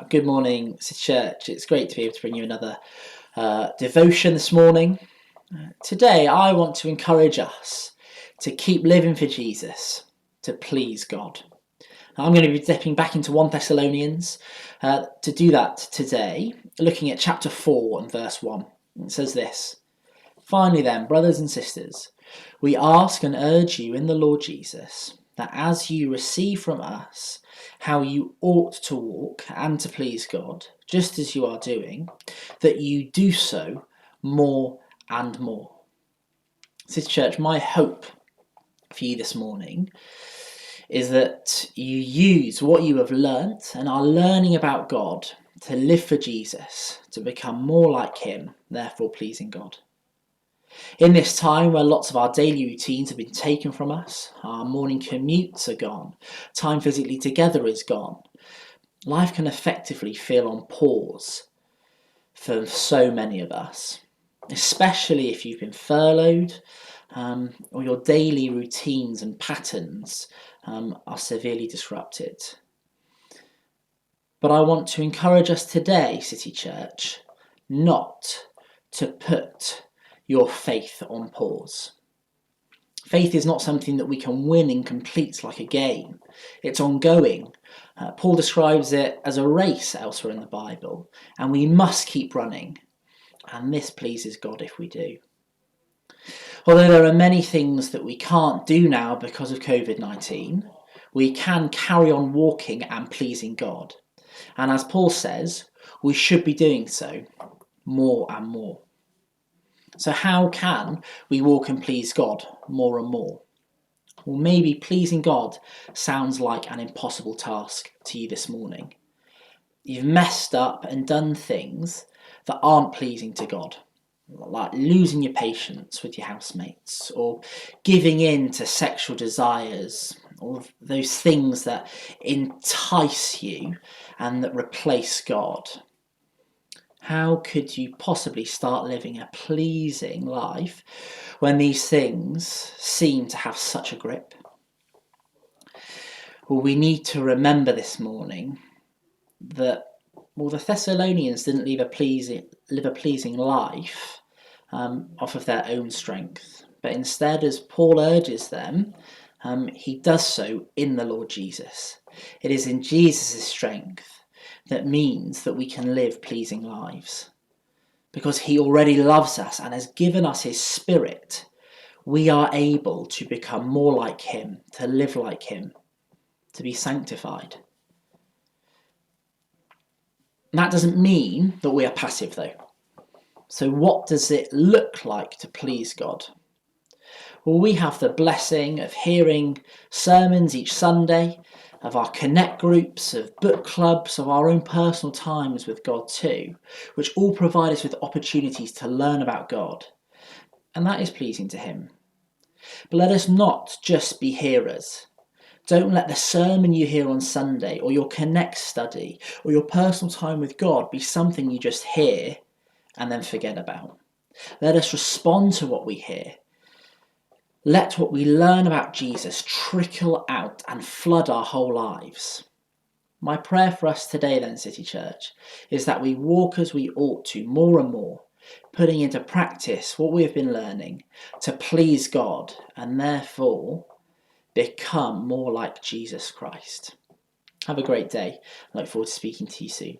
Good morning, Church. It's great to be able to bring you another devotion this morning. Today, I want to encourage us to keep living for Jesus, to please God. I'm going to be dipping back into 1 Thessalonians to do that today, looking at chapter 4 and verse 1. It says this: "Finally then, brothers and sisters, we ask and urge you in the Lord Jesus, that as you receive from us how you ought to walk and to please God, just as you are doing, that you do so more and more." This church, my hope for you this morning is that you use what you have learnt and are learning about God to live for Jesus, to become more like him, therefore pleasing God. In this time where lots of our daily routines have been taken from us, our morning commutes are gone, time physically together is gone, life can effectively feel on pause for so many of us, especially if you've been furloughed or your daily routines and patterns are severely disrupted. But I want to encourage us today, City Church, not to put your faith on pause. Faith is not something that we can win and complete like a game. It's ongoing. Paul describes it as a race elsewhere in the Bible, and we must keep running. And this pleases God if we do. Although there are many things that we can't do now because of COVID-19, we can carry on walking and pleasing God. And as Paul says, we should be doing so more and more. So how can we walk and please God more and more? Well, maybe pleasing God sounds like an impossible task to you this morning. You've messed up and done things that aren't pleasing to God, like losing your patience with your housemates, or giving in to sexual desires, or those things that entice you and that replace God. How could you possibly start living a pleasing life when these things seem to have such a grip? Well, we need to remember this morning that, the Thessalonians didn't live a pleasing life off of their own strength, but instead, as Paul urges them, he does so in the Lord Jesus. It is in Jesus' strength that means that we can live pleasing lives. Because he already loves us and has given us his Spirit, we are able to become more like him, to live like him, to be sanctified. That doesn't mean that we are passive though. So what does it look like to please God? Well, we have the blessing of hearing sermons each Sunday, of our connect groups, of book clubs, of our own personal times with God too, which all provide us with opportunities to learn about God. And that is pleasing to him. But let us not just be hearers. Don't let the sermon you hear on Sunday, or your connect study, or your personal time with God be something you just hear and then forget about. Let us respond to what we hear. Let what we learn about Jesus trickle out and flood our whole lives. My prayer for us today then, City Church, is that we walk as we ought to more and more, putting into practice what we have been learning to please God and therefore become more like Jesus Christ. Have a great day. I look forward to speaking to you soon.